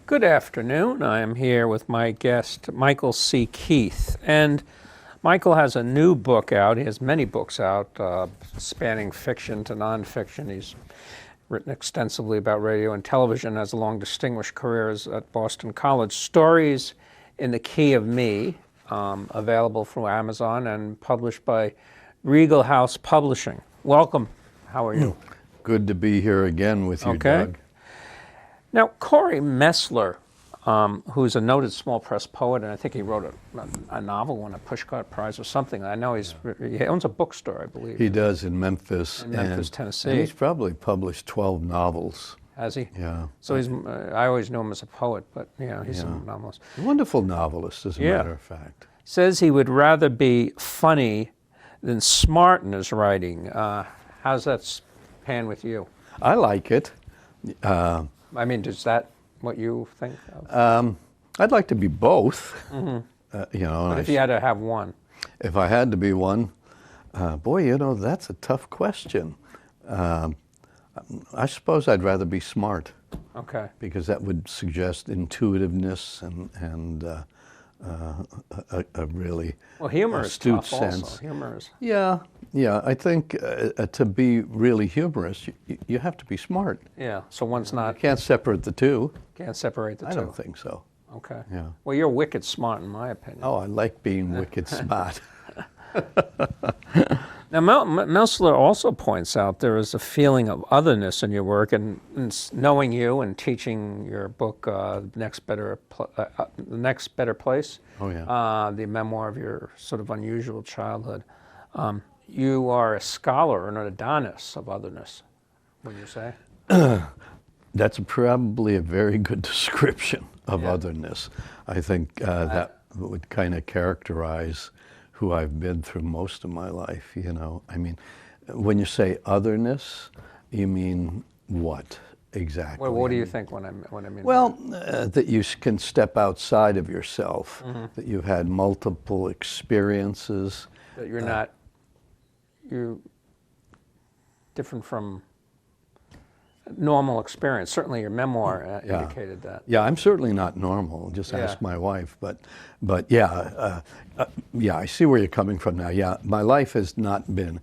Good afternoon. I am here with my guest, Michael C. Keith. And Michael has a new book out. He has many books out, spanning fiction to nonfiction. He's written extensively about radio and television, has long distinguished careers at Boston College. Stories in the Key of Me, available through Amazon and published by Regal House Publishing. Welcome. How are you? Good to be here again with you, Doug. Now, Corey Messler, who's a noted small press poet, and I think he wrote a novel, won a Pushcart Prize or something. I know he owns a bookstore, I believe. He does in Memphis. In Memphis, Tennessee. And he's probably published 12 novels. Has he? Yeah. So he's, I always knew him as a poet, but he's a novelist. A wonderful novelist, as a matter of fact. Says he would rather be funny than smart in his writing. How's that pan with you? I like it. I mean, is that what you think of? I'd like to be both. Mm-hmm. But if you had to have one? If I had to be one, boy, that's a tough question. I suppose I'd rather be smart. Okay. Because that would suggest intuitiveness and a really astute sense. Also. Humor is. Yeah. I think to be really humorous, you have to be smart. Yeah. So one's not. You can't separate the two. Can't separate the two. I don't think so. Okay. Yeah. Well, you're wicked smart, in my opinion. Oh, I like being wicked smart. Now, Messler also points out there is a feeling of otherness in your work, and knowing you and teaching your book, The Next Better Place. Oh, yeah. The memoir of your sort of unusual childhood. You are a scholar and an Adonis of otherness, would you say? That's probably a very good description of otherness. I think that would kind of characterize who I've been through most of my life, I mean, when you say otherness, you mean what exactly? Well, what do you think when I mean? Well, that you can step outside of yourself, that you've had multiple experiences. That you're different from normal experience. Certainly your memoir indicated that. Yeah, I'm certainly not normal. Just ask my wife. But I see where you're coming from now. Yeah, my life has not been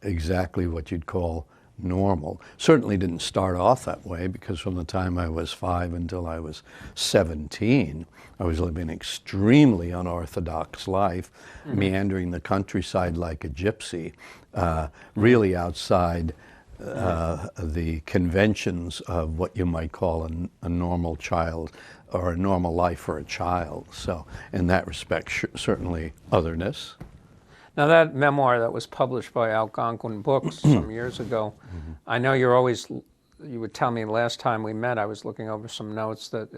exactly what you'd call normal. Certainly didn't start off that way, because from the time I was 5 until I was 17, I was living an extremely unorthodox life, meandering the countryside like a gypsy, really outside the conventions of what you might call a normal child or a normal life for a child. So in that respect, certainly otherness. Now that memoir that was published by Algonquin Books some years ago, I know you would tell me last time we met, I was looking over some notes that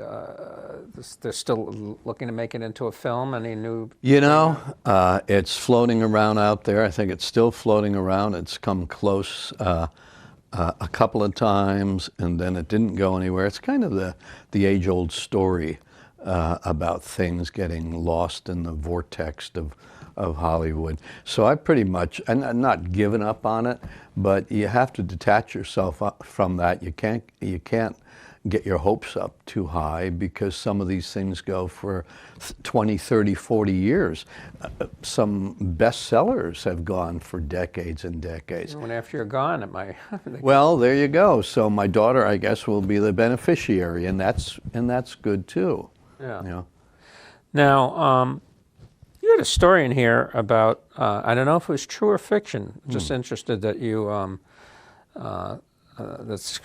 they're still looking to make it into a film. Any new? It's floating around out there. I think it's still floating around. It's come close a couple of times, and then it didn't go anywhere. It's kind of the age-old story about things getting lost in the vortex of Hollywood. So I pretty much, and I'm not given up on it, but you have to detach yourself from that. You can't get your hopes up too high, because some of these things go for 20, 30, 40 years. Some bestsellers have gone for decades and decades. When after you're gone, it might. Well, there you go. So my daughter, I guess, will be the beneficiary, and that's good too. Yeah. Now, you had a story in here about, I don't know if it was true or fiction, just interested that you,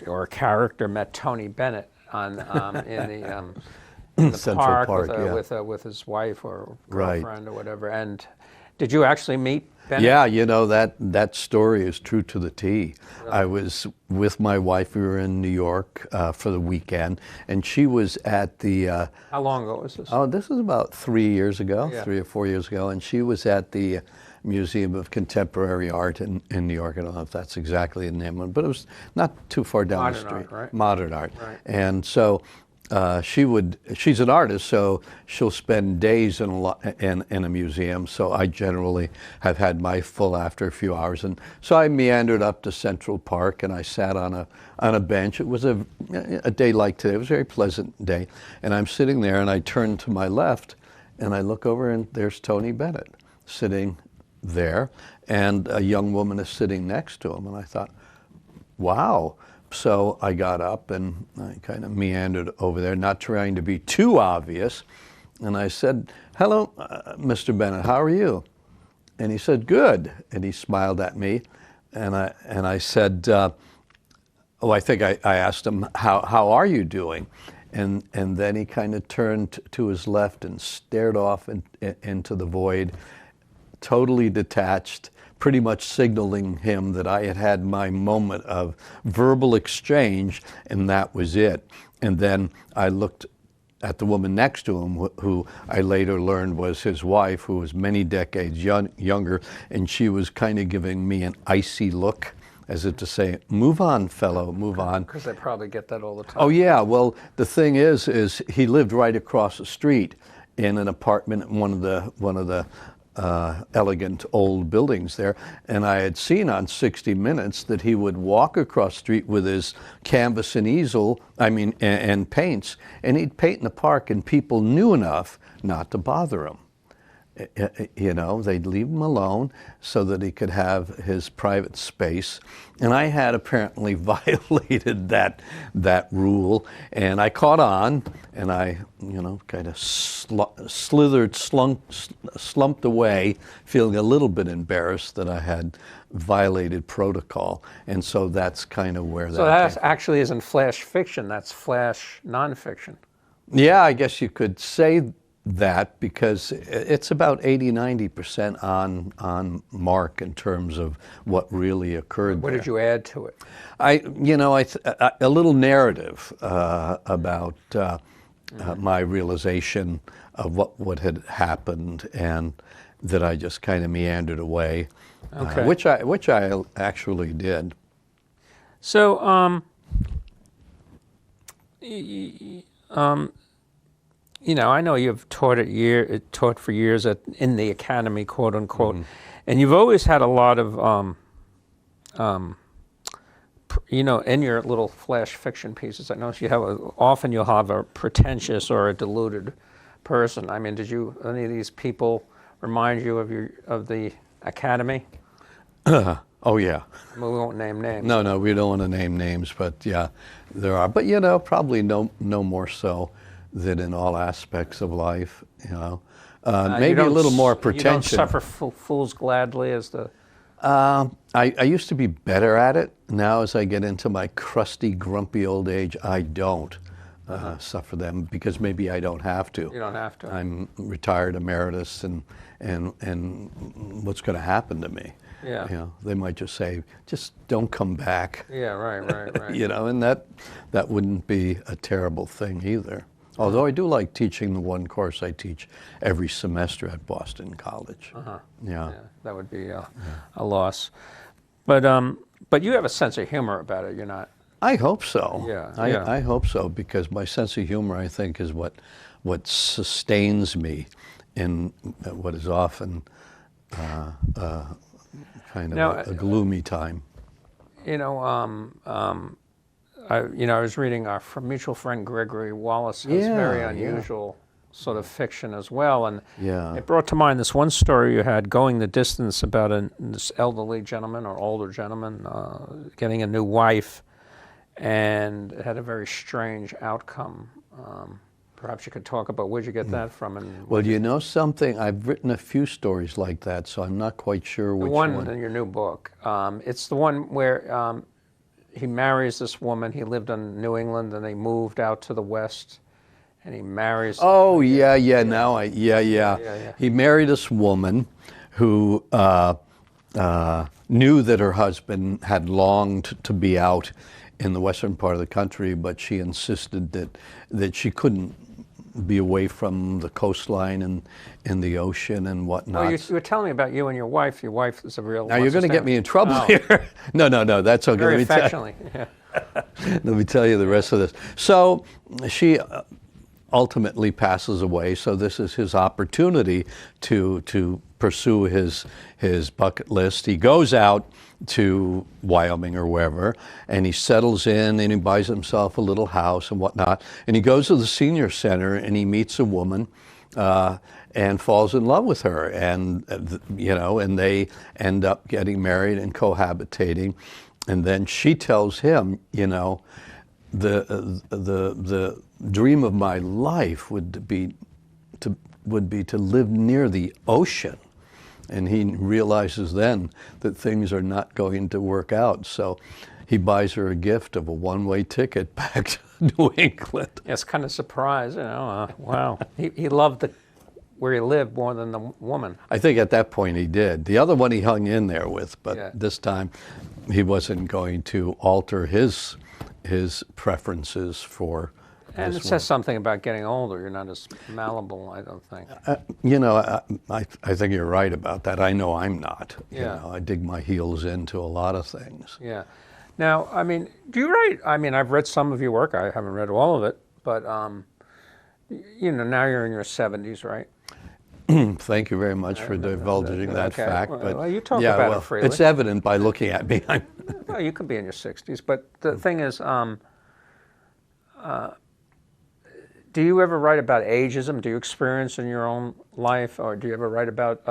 or a character met Tony Bennett in the Central Park with his wife or girlfriend or whatever. And did you actually meet Bennett? Yeah, that story is true to the T. Really? I was with my wife. We were in New York for the weekend, and she was at the. How long ago was this? Oh, this was about 3 years ago, 3 or 4 years ago, and she was at the Museum of Contemporary Art in New York. I don't know if that's exactly the name of it, but it was not too far down the street. Art, right? Modern art. Right. And so she's an artist, so she'll spend days in a museum. So I generally have had my full after a few hours, and so I meandered up to Central Park and I sat on a bench. It was a day like today. It was a very pleasant day, and I'm sitting there, and I turn to my left, and I look over, and there's Tony Bennett sitting there, and a young woman is sitting next to him, and I thought, wow. So I got up and I kind of meandered over there, not trying to be too obvious. And I said, hello, Mr. Bennett, how are you? And he said, good. And he smiled at me. And I said, I think I asked him, how are you doing? And then he kind of turned to his left and stared off into the void, totally detached, pretty much signaling him that I had had my moment of verbal exchange, and that was it. And then I looked at the woman next to him, who I later learned was his wife, who was many decades younger, and she was kind of giving me an icy look, as if to say, move on, fellow, move on. Because they probably get that all the time. Oh yeah, well, the thing is he lived right across the street in an apartment in one of the elegant old buildings there, and I had seen on 60 Minutes that he would walk across the street with his canvas and easel, and paints, and he'd paint in the park, and people knew enough not to bother him. You know, they'd leave him alone so that he could have his private space. And I had apparently violated that rule, and I caught on, and I, kind of slumped away, feeling a little bit embarrassed that I had violated protocol. And so that's kind of where So that actually isn't flash fiction, that's flash nonfiction. Yeah, I guess you could say that, because it's about 80-90% on mark in terms of what really occurred. What did you add to it? A little narrative about my realization of what had happened, and that I just kind of meandered away, Okay. which I actually did. So, I know you've taught for years in the academy, quote unquote, and you've always had a lot of, in your little flash fiction pieces. I notice often you'll have a pretentious or a deluded person. I mean, did any of these people remind you of the academy? Oh yeah. We won't name names. No, we don't want to name names, but yeah, there are. But probably no more so than in all aspects of life. Maybe a little more pretension. You don't suffer fools gladly as the. I used to be better at it. Now, as I get into my crusty, grumpy old age, I don't suffer them, because maybe I don't have to. You don't have to. I'm retired emeritus, and what's going to happen to me? Yeah. They might just say, just don't come back. Yeah, right. And that wouldn't be a terrible thing either. Although I do like teaching the one course I teach every semester at Boston College. Yeah, that would be a loss. But you have a sense of humor about it. You're not. I hope so. Yeah, I hope so, because my sense of humor, I think, is what sustains me in what is often kind of a gloomy time. I was reading our mutual friend Gregory Wallace has very unusual sort of fiction as well, and it brought to mind this one story you had, Going the Distance, about this elderly gentleman or older gentleman getting a new wife, and it had a very strange outcome. Perhaps you could talk about where'd you get that from? And well, you know something? I've written a few stories like that, so I'm not quite sure which one. The one in your new book. It's the one where he marries this woman. He lived in New England, and they moved out to the West, and he marries. Oh yeah. Now He married this woman who knew that her husband had longed to be out in the western part of the country, but she insisted that she couldn't be away from the coastline and the ocean and whatnot. Well, you were telling me about you and your wife. Your wife is a real. Now you're going to get me in trouble here. No, that's okay. Very affectionately. Let me tell you the rest of this. So she ultimately passes away, so this is his opportunity to pursue his bucket list. He goes out to Wyoming or wherever, and he settles in, and he buys himself a little house and whatnot, and he goes to the senior center, and he meets a woman and falls in love with her, and and they end up getting married and cohabitating, and then she tells him, the dream of my life would be to live near the ocean. And he realizes then that things are not going to work out. So he buys her a gift of a one-way ticket back to New England. Yeah, it's kind of surprised, wow. He loved where he lived more than the woman. I think at that point he did. The other one he hung in there with, but Yeah. this time he wasn't going to alter his preferences for And this it says something about getting older. You're not as malleable, I don't think. I think you're right about that. I know I'm not. Yeah. I dig my heels into a lot of things. Yeah. Now, do you write? I've read some of your work. I haven't read all of it, but now you're in your 70s, right? Thank you very much for divulging that Okay. fact. Well, you talk about it freely. It's evident by looking at me. Well, you could be in your 60s, but the thing is, do you ever write about ageism? Do you experience in your own life, or do you ever write about,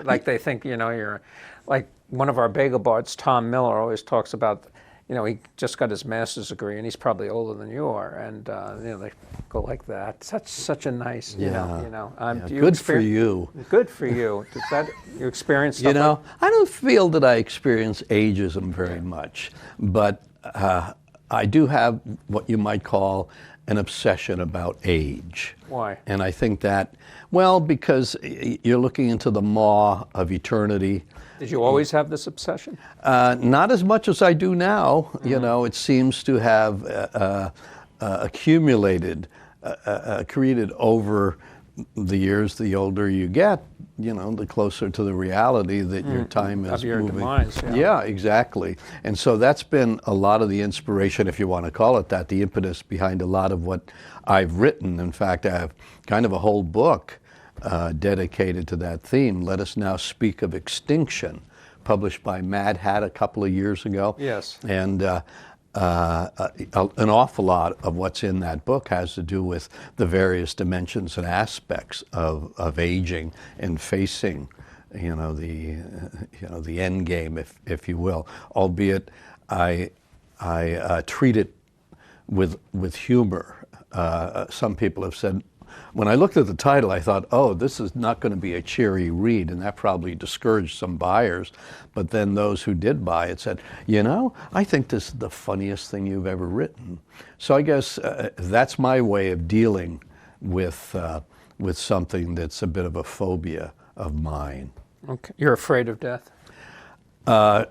like they think, you're like one of our bagel bards, Tom Miller, always talks about, he just got his master's degree and he's probably older than you are, and they go like that. Such a nice, do you Good for you. Good for you. Does that you experience? Stuff I don't feel that I experience ageism very much, but I do have what you might call an obsession about age. Why? And I think that, because you're looking into the maw of eternity. Did you always have this obsession? Not as much as I do now. Mm-hmm. It seems to have accumulated, created over the years. The older you get, the closer to the reality that your time is Of your moving. demise, yeah. Yeah, exactly. And so that's been a lot of the inspiration, if you want to call it that, the impetus behind a lot of what I've written. In fact, I have kind of a whole book dedicated to that theme. Let Us Now Speak of Extinction, published by Mad Hat a couple of years ago. Yes. And an awful lot of what's in that book has to do with the various dimensions and aspects of aging and facing, the end game, if you will. Albeit, I treat it with humor. Some people have said, when I looked at the title, I thought, oh, this is not going to be a cheery read, and that probably discouraged some buyers. But then those who did buy it said, I think this is the funniest thing you've ever written. So I guess that's my way of dealing with something that's a bit of a phobia of mine. Okay. You're afraid of death?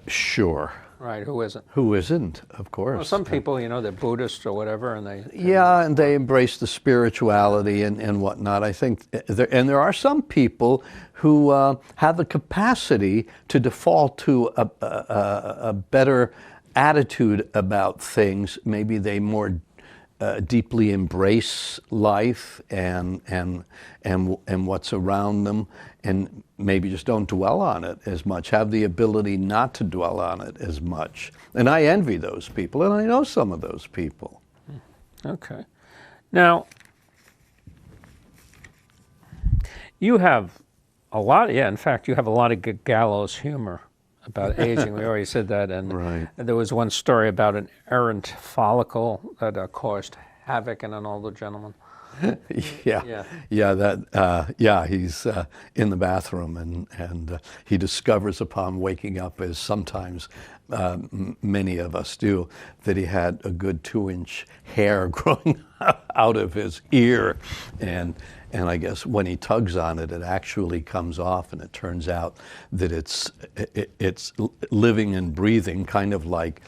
Sure. Right, who isn't? Who isn't, of course. Well, some people, they're Buddhist or whatever, and they... Yeah, and they embrace the spirituality and whatnot. I think, there are some people who have the capacity to default to a better attitude about things. Maybe they more deeply embrace life and what's around them, and maybe just don't dwell on it as much, have the ability not to dwell on it as much. And I envy those people, and I know some of those people. Okay. Now, you have a lot, in fact, you have a lot of good gallows humor about aging. We already said that. And Right. there was one story about an errant follicle that caused havoc in an older gentleman. Yeah. He's in the bathroom, and he discovers upon waking up, as sometimes many of us do, that he had a good 2-inch hair growing out of his ear, and I guess when he tugs on it, it actually comes off, and it turns out that it's living and breathing, kind of like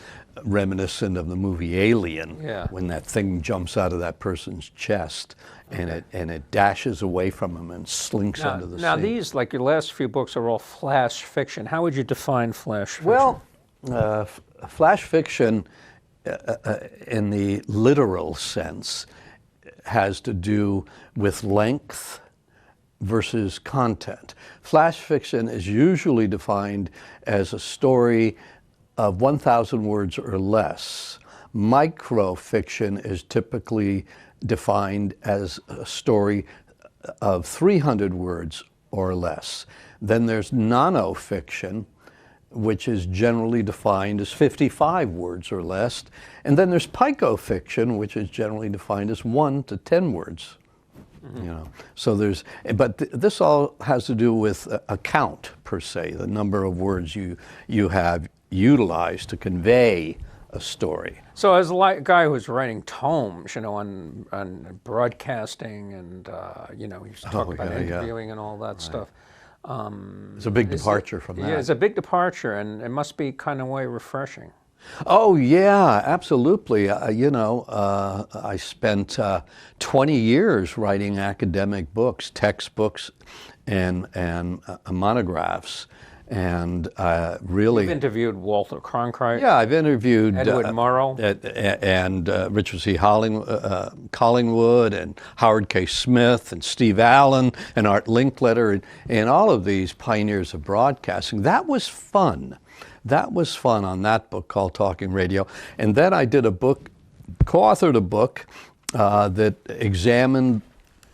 reminiscent of the movie Alien, when that thing jumps out of that person's chest, and it dashes away from him and slinks under the Now sink. these, like your last few books, are all flash fiction. How would you define flash fiction? Well, flash fiction in the literal sense, has to do with length versus content. Flash fiction is usually defined as a story of 1,000 words or less. Microfiction is typically defined as a story of 300 words or less. Then there's nanofiction, which is generally defined as 55 words or less. And then there's picofiction, which is generally defined as 1 to 10 words. You know, so there's, but this all has to do with a count per se, the number of words you have utilized to convey a story. So as a guy who's writing tomes, you know, on broadcasting and, you know, he's talking about interviewing and all that stuff. It's a big departure from that. Yeah, it's a big departure, and it must be kind of way refreshing. Oh yeah, absolutely. You know, I spent 20 years writing academic books, textbooks, and monographs, and really. You've interviewed Walter Cronkite. Yeah, I've interviewed Edward Murrow and Richard C. Collingwood and Howard K. Smith and Steve Allen and Art Linkletter and all of these pioneers of broadcasting. That was fun. That was fun on that book called Talking Radio. And then I did a book, co-authored a book that examined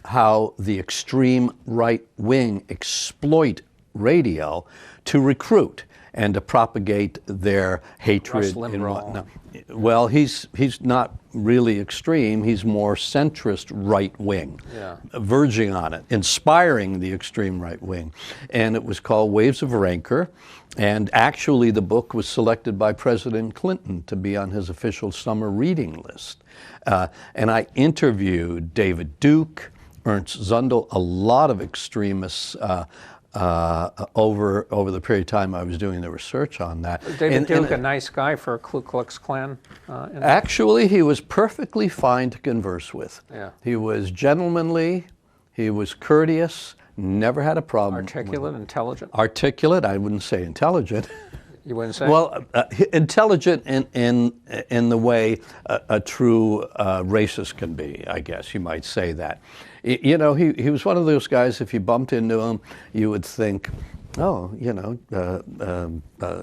how the extreme right wing exploit radio to recruit and to propagate their hatred and whatnot. Well, he's not really extreme. He's more centrist right wing, verging on it, inspiring the extreme right wing. And it was called Waves of Rancor. And actually, the book was selected by President Clinton to be on his official summer reading list. And I interviewed David Duke, Ernst Zundel, a lot of extremists over the period of time I was doing the research on that. David Duke, a nice guy for a Ku Klux Klan? Actually, he was perfectly fine to converse with. Yeah. He was gentlemanly, he was courteous, never had a problem. Articulate, intelligent? Articulate, I wouldn't say intelligent. You wouldn't say? Well, intelligent in the way a true racist can be, I guess you might say that. You know, he was one of those guys, if you bumped into him, you would think, oh, you know,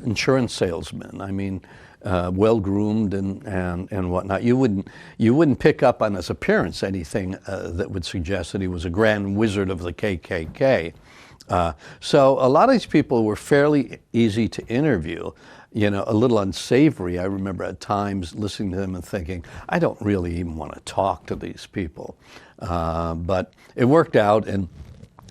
insurance salesman. I mean, well-groomed and whatnot. You wouldn't pick up on his appearance anything that would suggest that he was a grand wizard of the KKK. So a lot of these people were fairly easy to interview, you know, a little unsavory. I remember at times listening to them and thinking, I don't really even want to talk to these people. But it worked out, and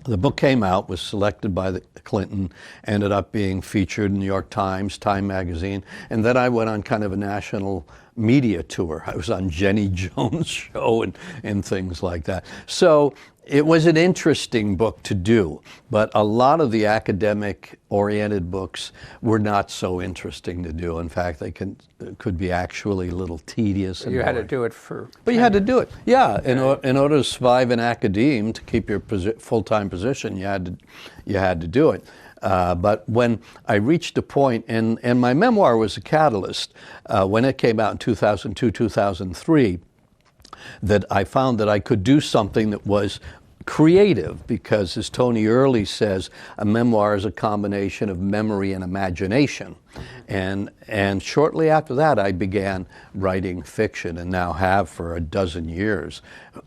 the book came out, was selected by Clinton, ended up being featured in the New York Times, Time Magazine, and then I went on kind of a national media tour. I was on Jenny Jones' show and things like that. So it was an interesting book to do, but a lot of the academic-oriented books were not so interesting to do. In fact, they could be actually a little tedious. You had to do it for... But you had to do it, yeah. In order to survive in academe, to keep your full-time position, you had to do it. But when I reached a point, and my memoir was a catalyst, when it came out in 2002, 2003, that I found that I could do something that was creative, because as Tony Early says, a memoir is a combination of memory and imagination. And shortly after that, I began writing fiction, and now have for a dozen years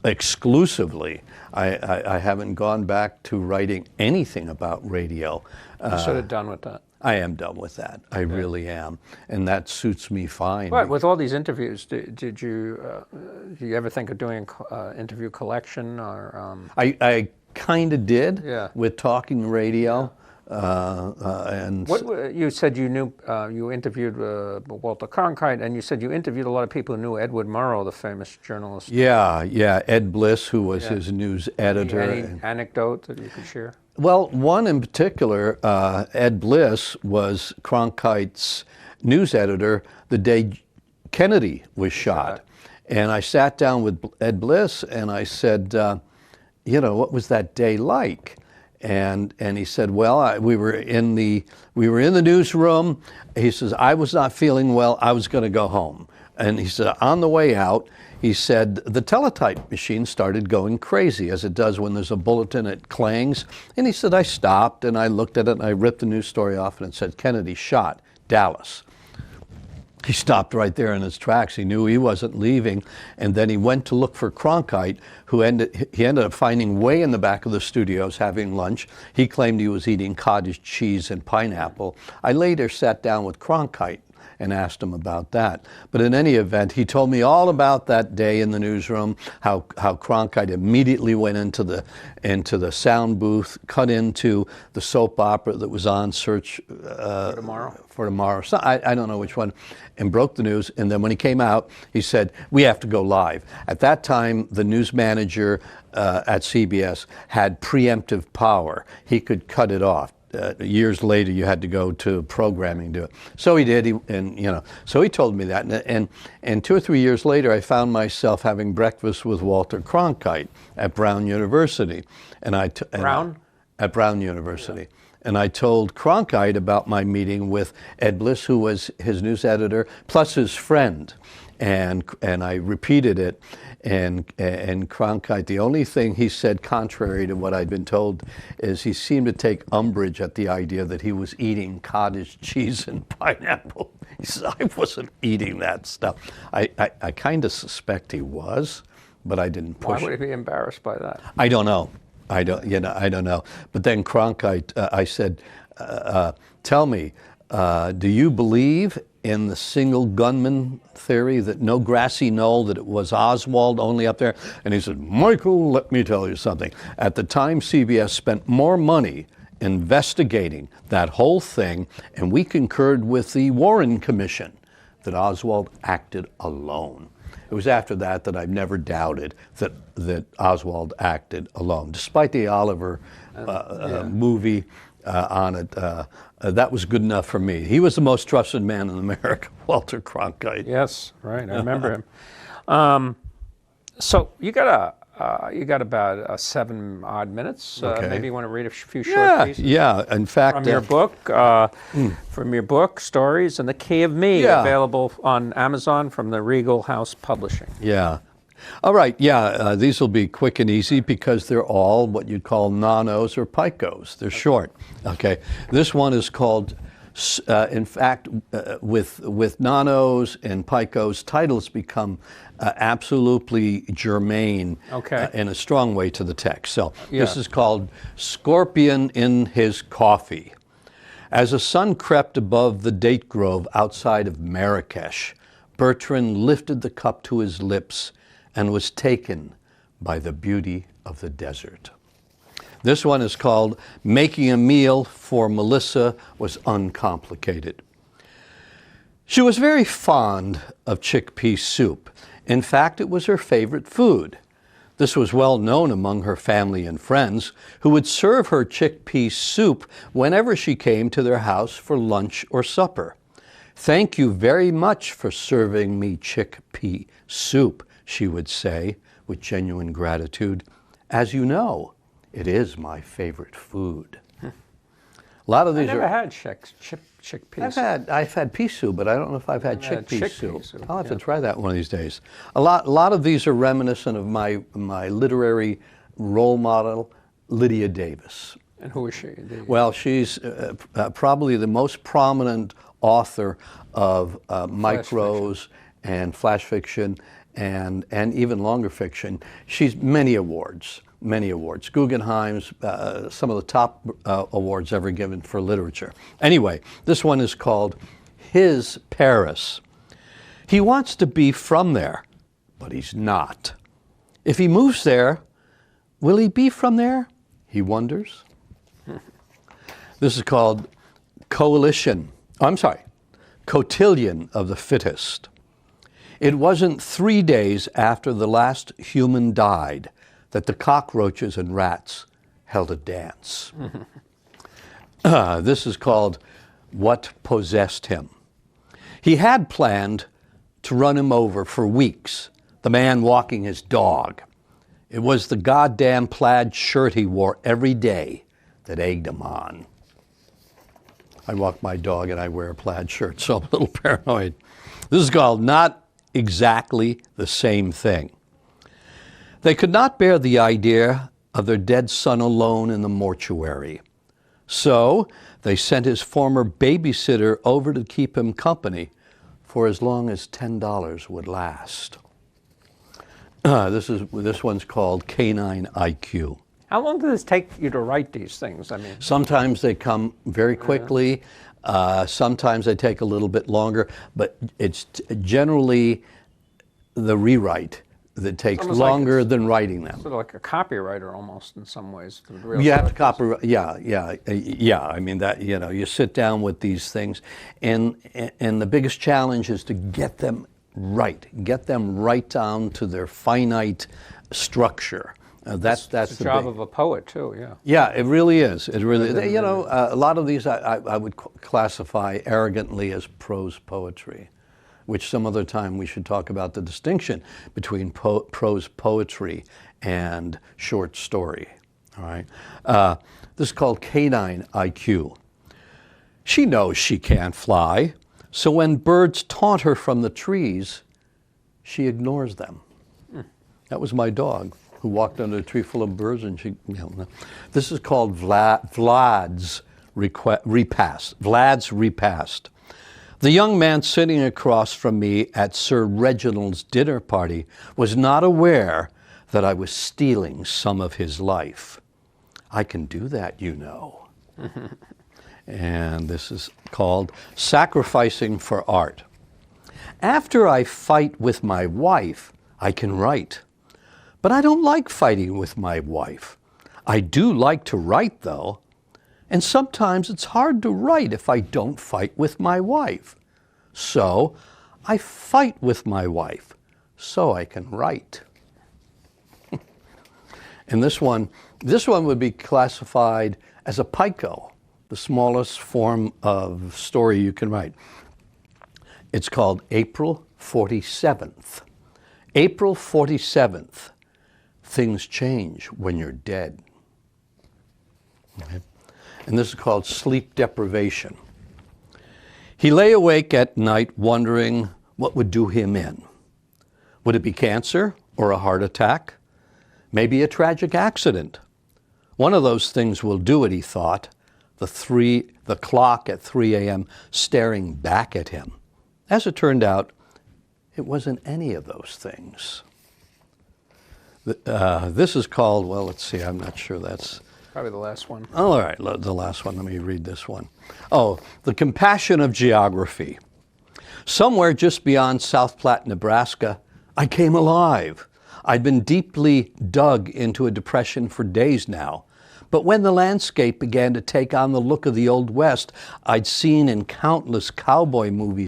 exclusively. I haven't gone back to writing anything about radio. You're sort of done with that. I am done with that. I really am, and that suits me fine. But with all these interviews, do you ever think of doing an interview collection or? I kind of did. Yeah. With Talking Radio. And what you said you knew, you interviewed Walter Cronkite, and you said you interviewed a lot of people who knew Edward Murrow, the famous journalist. Yeah, Ed Bliss, who was his news editor. Any anecdote that you could share? Well, one in particular, Ed Bliss was Cronkite's news editor the day Kennedy was shot. And I sat down with Ed Bliss and I said, you know, what was that day like? And he said, well, we were in the newsroom. He says, I was not feeling well. I was going to go home. And he said, on the way out, he said, the teletype machine started going crazy, as it does when there's a bulletin, it clangs. And he said, I stopped and I looked at it and I ripped the news story off and it said, Kennedy shot, Dallas. He stopped right there in his tracks. He knew he wasn't leaving. And then he went to look for Cronkite, who he ended up finding way in the back of the studios having lunch. He claimed he was eating cottage cheese and pineapple. I later sat down with Cronkite and asked him about that. But in any event, he told me all about that day in the newsroom, how Cronkite immediately went into the sound booth, cut into the soap opera that was on, Search for Tomorrow. So I don't know which one, and broke the news. And then when he came out, he said, we have to go live. At that time, the news manager at CBS had preemptive power. He could cut it off. Years later, you had to go to programming to do it. So he did, so he told me that. And 2 or 3 years later, I found myself having breakfast with Walter Cronkite at Brown University. At Brown University. Yeah. And I told Cronkite about my meeting with Ed Bliss, who was his news editor, plus his friend. And I repeated it, and Cronkite, the only thing he said contrary to what I'd been told is he seemed to take umbrage at the idea that he was eating cottage cheese and pineapple. He said, I wasn't eating that stuff. I kind of suspect he was, but I didn't push. Why would he be embarrassed by that? I don't know. I don't know. But then Cronkite, I said, tell me, do you believe in the single gunman theory, that no grassy knoll, that it was Oswald only up there? And he said, Michael, let me tell you something. At the time, CBS spent more money investigating that whole thing, and we concurred with the Warren Commission that Oswald acted alone. It was after that that I've never doubted that Oswald acted alone. Despite the Oliver movie on it, that was good enough for me. He was the most trusted man in America, Walter Cronkite. Yes, right. I remember him. So you got about 7 odd minutes. Okay. Maybe you want to read a few short pieces. Yeah. In fact, from your book, Stories in the Key of Me, available on Amazon from the Regal House Publishing. Yeah. All right, these will be quick and easy because they're all what you'd call nanos or picos. They're short, okay? This one is called, in fact, with nanos and picos, titles become absolutely germane in a strong way to the text. So this is called Scorpion in His Coffee. As the sun crept above the date grove outside of Marrakesh, Bertrand lifted the cup to his lips and was taken by the beauty of the desert. This one is called Making a Meal for Melissa Was Uncomplicated. She was very fond of chickpea soup. In fact, it was her favorite food. This was well known among her family and friends, who would serve her chickpea soup whenever she came to their house for lunch or supper. Thank you very much for serving me chickpea soup, she would say with genuine gratitude. As you know, it is my favorite food. A lot of these I never had chickpeas. I've had pea soup, but I don't know if I've had chickpea soup. I'll have to try that one of these days. A lot of these are reminiscent of my literary role model, Lydia Davis. And who is she? Well, she's probably the most prominent author of micros and flash fiction and even longer fiction. She's many awards. Guggenheim's, some of the top awards ever given for literature. Anyway, this one is called His Paris. He wants to be from there, but he's not. If he moves there, will he be from there? He wonders. This is called Cotillion of the Fittest. It wasn't 3 days after the last human died that the cockroaches and rats held a dance. This is called What Possessed Him. He had planned to run him over for weeks, the man walking his dog. It was the goddamn plaid shirt he wore every day that egged him on. I walk my dog and I wear a plaid shirt, so I'm a little paranoid. This is called Not exactly the same thing. They could not bear the idea of their dead son alone in the mortuary. So they sent his former babysitter over to keep him company for as long as $10 would last. This one's called Canine IQ. How long does it take you to write these things? I mean, Sometimes they come very quickly. Sometimes they take a little bit longer, but it's generally the rewrite that takes longer than writing them. sort of like a copywriter almost in some ways. The real You have to characters. yeah. I mean that, you sit down with these things, and the biggest challenge is to get them right down to their finite structure. That's It's the job of a poet too. Yeah. Yeah, it really is. It really, a lot of these I would classify arrogantly as prose poetry, which some other time we should talk about the distinction between prose poetry and short story. All right. This is called Canine IQ. She knows she can't fly, so when birds taunt her from the trees, she ignores them. That was my dog, who walked under a tree full of birds, and she, This is called Vlad's repast. Vlad's repast. The young man sitting across from me at Sir Reginald's dinner party was not aware that I was stealing some of his life. I can do that, you know. And this is called Sacrificing for Art. After I fight with my wife, I can write. But I don't like fighting with my wife. I do like to write, though. And sometimes it's hard to write if I don't fight with my wife. So I fight with my wife so I can write. And this one would be classified as a pico, the smallest form of story you can write. It's called April 47th. April 47th. Things change when you're dead. Okay. And this is called Sleep Deprivation. He lay awake at night wondering what would do him in. Would it be cancer or a heart attack? Maybe a tragic accident. One of those things will do it, he thought, the clock at 3 a.m. staring back at him. As it turned out, it wasn't any of those things. This is called, well, let's see, I'm not sure that's... Probably the last one. Oh, all right, the last one. Let me read this one. Oh, The Compassion of Geography. Somewhere just beyond South Platte, Nebraska, I came alive. I'd been deeply dug into a depression for days now. But when the landscape began to take on the look of the Old West I'd seen in countless cowboy movies